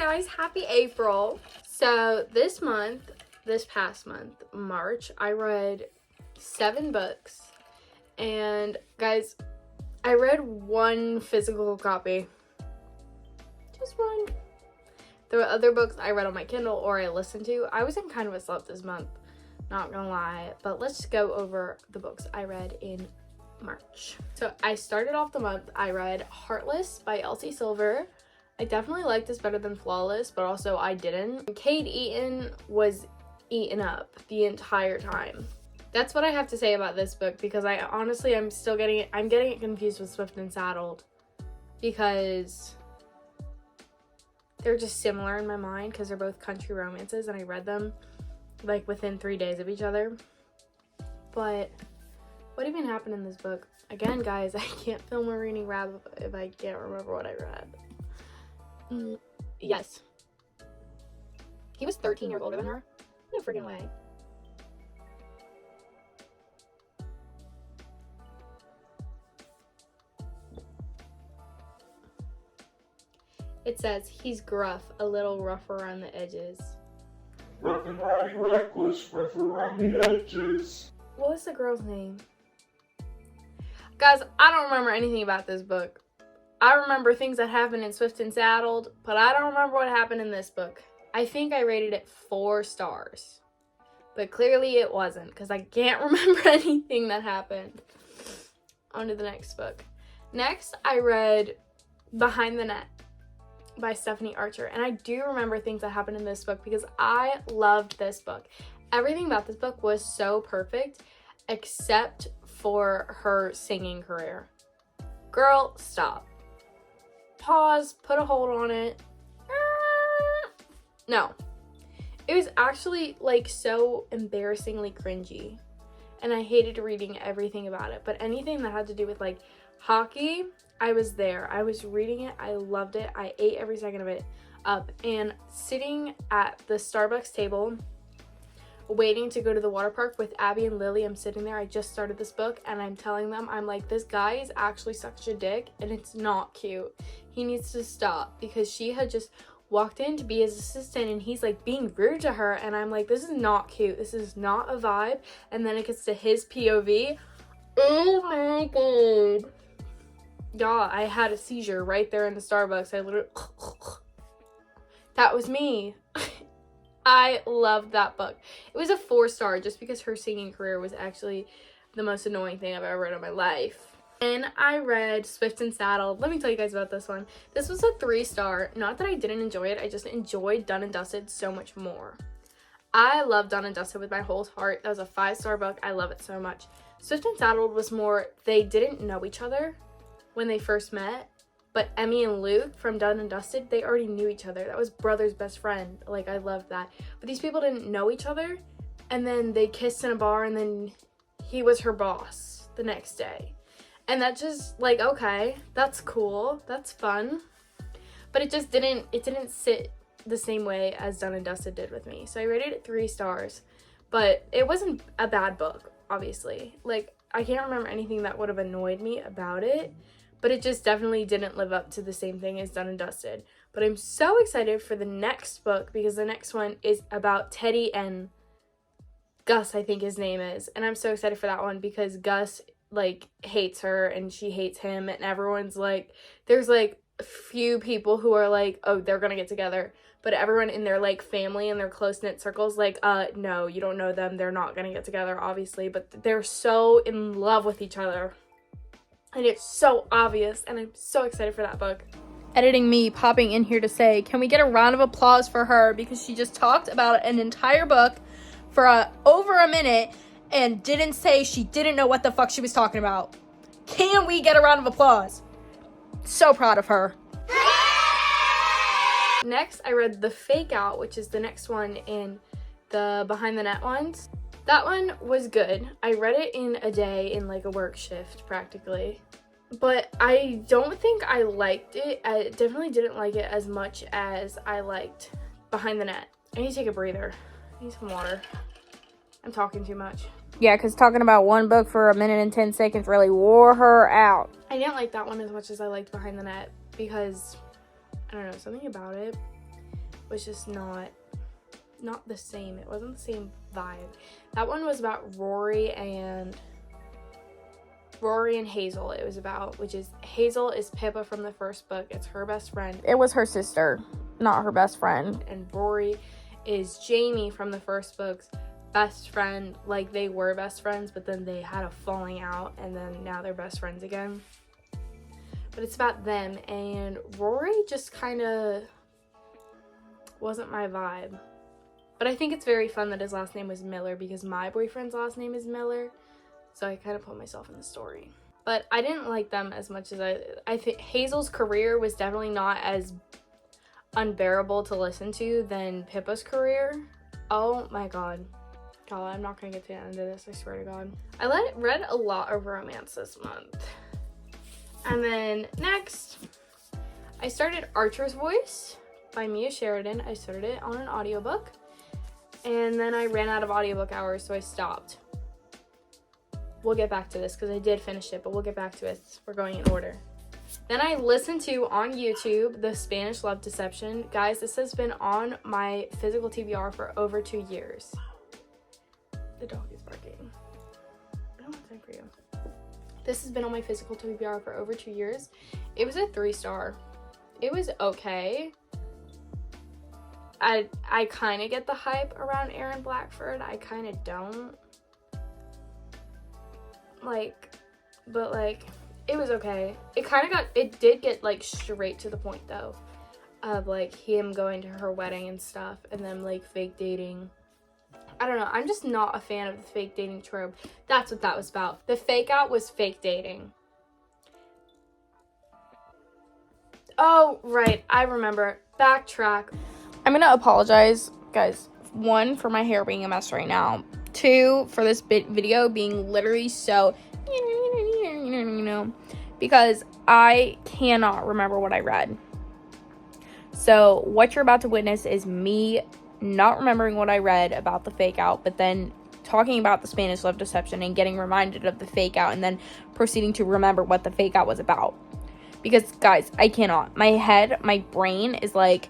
guys, happy April. So this past month, March, I read 7 books. And guys, I read 1 physical copy. Just 1. There were other books I read on my Kindle or I listened to. I was in kind of a slump this month, not gonna lie. But let's just go over the books I read in March. So I started off the month, I read Heartless by Elsie Silver. I definitely liked this better than Flawless, but also I didn't. Kate Eaton was eaten up the entire time. That's what I have to say about this book, because I'm getting it confused with Swift and Saddled, because they're just similar in my mind, because they're both country romances and I read them like within 3 days of each other. But what even happened in this book? Again, guys, I can't film a reading rap if I can't remember what I read. Yes. He was 13 years older than her. No friggin' way. It says, he's gruff, a little rough around the edges. Rough and riding reckless, rough around the edges. What was the girl's name? Guys, I don't remember anything about this book. I remember things that happened in Swift and Saddled, but I don't remember what happened in this book. I think I rated it 4 stars. But clearly it wasn't, because I can't remember anything that happened. On to the next book. Next, I read Behind the Net by Stephanie Archer. And I do remember things that happened in this book because I loved this book. Everything about this book was so perfect, except for her singing career. Girl, stop. Pause, put a hold on it. No. It was actually like so embarrassingly cringy. And I hated reading everything about it. But anything that had to do with like hockey, I was there. I was reading it. I loved it. I ate every second of it up. And sitting at the Starbucks table, waiting to go to the water park with Abby and Lily, I'm sitting there. I just started this book and I'm telling them, I'm like, this guy is actually such a dick and it's not cute. He needs to stop, because she had just walked in to be his assistant and he's like being rude to her, and I'm like, this is not cute. This is not a vibe. And then it gets to his POV. Oh my god. Y'all, I had a seizure right there in the Starbucks. I literally that was me. I loved that book. It was a 4-star just because her singing career was actually the most annoying thing I've ever read in my life. And I read Swift and Saddled. Let me tell you guys about this one. This was a 3-star. Not that I didn't enjoy it. I just enjoyed Done and Dusted so much more. I love Done and Dusted with my whole heart. That was a 5-star book. I love it so much. Swift and Saddled was more, they didn't know each other when they first met. But Emmy and Luke from Done and Dusted, they already knew each other. That was brother's best friend. Like, I loved that. But these people didn't know each other. And then they kissed in a bar, and then he was her boss the next day. And that just, like, okay, that's cool. That's fun. But it didn't sit the same way as Done and Dusted did with me. So I rated it 3 stars. But it wasn't a bad book, obviously. Like, I can't remember anything that would have annoyed me about it. But it just definitely didn't live up to the same thing as Done and Dusted. But I'm so excited for the next book, because the next one is about Teddy and Gus, I think his name is. And I'm so excited for that one because Gus, like, hates her and she hates him. And everyone's like, there's, like, a few people who are like, oh, they're gonna get together. But everyone in their, like, family and their close-knit circles, like, no, you don't know them. They're not gonna get together, obviously. But they're so in love with each other. And it's so obvious, and I'm so excited for that book. Editing me popping in here to say, can we get a round of applause for her, because she just talked about an entire book for over a minute and didn't say she didn't know what the fuck she was talking about. Can we get a round of applause? So proud of her. Next, I read The Fake Out, which is the next one in the Behind the Net ones. That one was good. I read it in a day, in like a work shift practically. But I don't think I liked it. I definitely didn't like it as much as I liked Behind the Net. I need to take a breather. I need some water. I'm talking too much. Yeah, because talking about one book for 1 minute and 10 seconds really wore her out. I didn't like that one as much as I liked Behind the Net because, I don't know, something about it. was just not the same. It wasn't the same vibe. That one was about Rory and Hazel. It was about, which is, Hazel is Pippa from the first book. It's her best friend. It was her sister, not her best friend. And Rory is Jamie from the first book's best friend. Like, they were best friends, but then they had a falling out, and then now they're best friends again. But it's about them, and Rory just kind of wasn't my vibe. But I think it's very fun that his last name was Miller, because my boyfriend's last name is Miller. So I kind of put myself in the story. But I didn't like them as much as I think Hazel's career was definitely not as unbearable to listen to than Pippa's career. Oh my god. God, I'm not gonna get to the end of this, I swear to God. I read a lot of romance this month. And then next, I started Archer's Voice by Mia Sheridan. I started it on an audiobook. And then I ran out of audiobook hours, so I stopped. We'll get back to this because I did finish it, but we'll get back to it. We're going in order. Then I listened to, on YouTube, The Spanish Love Deception. Guys, this has been on my physical TBR for over 2 years. The dog is barking. I don't have time for you. This has been on my physical TBR for over 2 years. It was a 3-star. It was okay. I kind of get the hype around Aaron Blackford. I kind of don't. But it was okay. It did get, like, straight to the point, though, of, like, him going to her wedding and stuff, and then, like, fake dating. I don't know. I'm just not a fan of the fake dating trope. That's what that was about. The fake out was fake dating. Oh, right. I remember. Backtrack. I'm gonna apologize, guys. 1, for my hair being a mess right now. 2, for this video being literally so, because I cannot remember what I read. So what you're about to witness is me not remembering what I read about the fake out, but then talking about the Spanish Love Deception and getting reminded of the fake out, and then proceeding to remember what the fake out was about. Because, guys, I cannot. My brain is like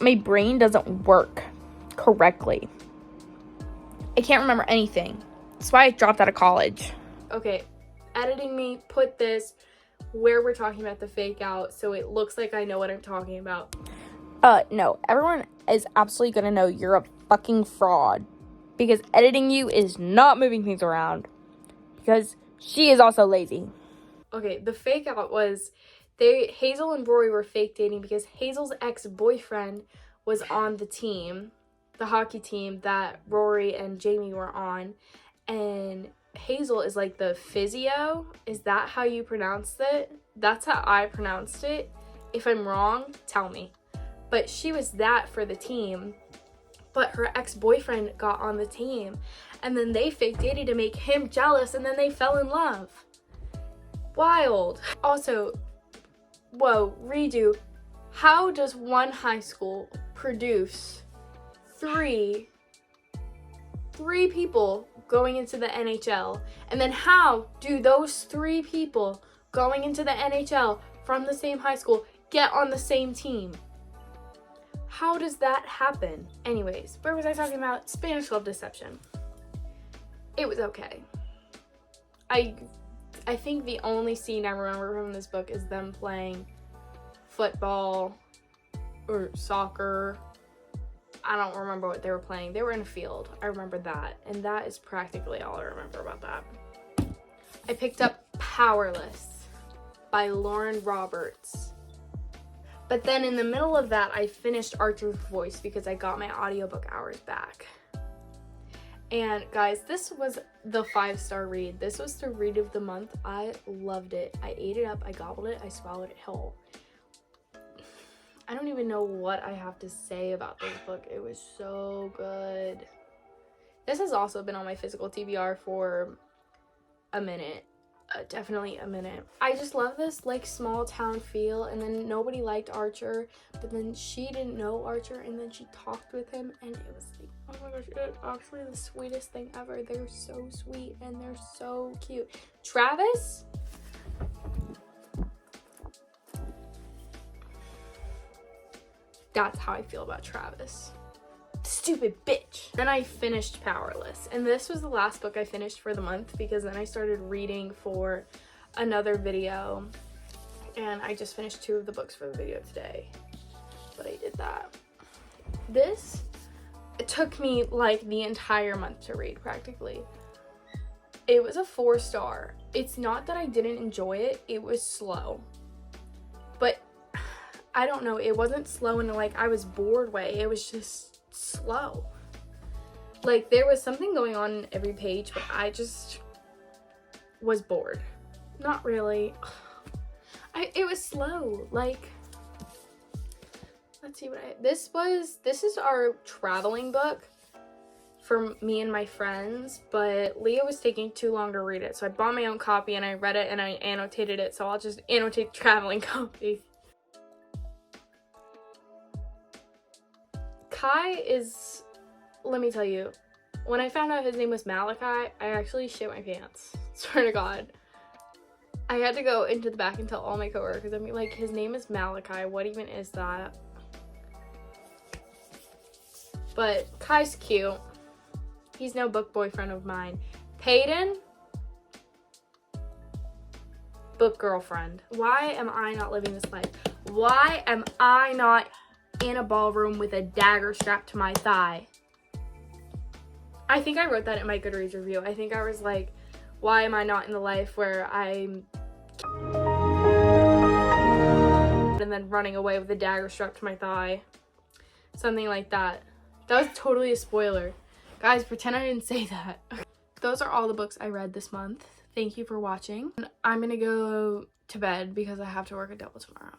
my brain doesn't work correctly. I can't remember anything. That's why I dropped out of college. Okay, editing me, put this where we're talking about the fake out so it looks like I know what I'm talking about. No, everyone is absolutely gonna know you're a fucking fraud, because editing you is not moving things around, because she is also lazy. Okay, the fake out was Hazel and Rory were fake dating because Hazel's ex-boyfriend was on the team, the hockey team that Rory and Jamie were on, and Hazel is like the physio. Is that how you pronounced it? That's how I pronounced it. If I'm wrong, tell me. But she was that for the team, but her ex-boyfriend got on the team, and then they fake dated to make him jealous, and then they fell in love. Wild. Also, whoa, redo. How does one high school produce three people going into the NHL? And then how do those 3 people going into the NHL from the same high school get on the same team? How does that happen? Anyways, where was I talking about? Spanish Love Deception. It was okay. I think the only scene I remember from this book is them playing football or soccer. I don't remember what they were playing. They were in a field. I remember that. And that is practically all I remember about that. I picked up Powerless by Lauren Roberts. But then in the middle of that, I finished Archer's Voice because I got my audiobook hours back. And guys, this was the 5-star read. This was the read of the month. I loved it. I ate it up. I gobbled it. I swallowed it whole. I don't even know what I have to say about this book. It was so good. This has also been on my physical TBR for a minute. Definitely a minute. I just love this like small town feel, and then nobody liked Archer, but then she didn't know Archer, and then she talked with him, and it was like, oh my gosh, it's actually the sweetest thing ever. They're so sweet and they're so cute. Travis? That's how I feel about Travis. Stupid bitch. Then I finished Powerless, and this was the last book I finished for the month because then I started reading for another video, and I just finished 2 of the books for the video today, but I did that. It took me like the entire month to read practically. It was a 4-star. It's not that I didn't enjoy it, it was slow. But I don't know, it wasn't slow in like I was bored way, it was just slow. Like there was something going on in every page, but I just was bored. Not really. It was slow. Like, let's see what this is our traveling book for me and my friends, but Leah was taking too long to read it, so I bought my own copy and I read it and I annotated it, so I'll just annotate the traveling copy. Kai is, let me tell you, when I found out his name was Malachi, I actually shit my pants. Swear to God. I had to go into the back and tell all my coworkers, I mean, like, his name is Malachi, what even is that? But Kai's cute. He's no book boyfriend of mine. Peyton, book girlfriend. Why am I not living this life? Why am I not in a ballroom with a dagger strapped to my thigh? I think I wrote that in my Goodreads review. I think I was like, why am I not in the life where I'm and then running away with a dagger strapped to my thigh? Something like that. That was totally a spoiler. Guys, pretend I didn't say that. Those are all the books I read this month. Thank you for watching. I'm gonna go to bed because I have to work a double tomorrow.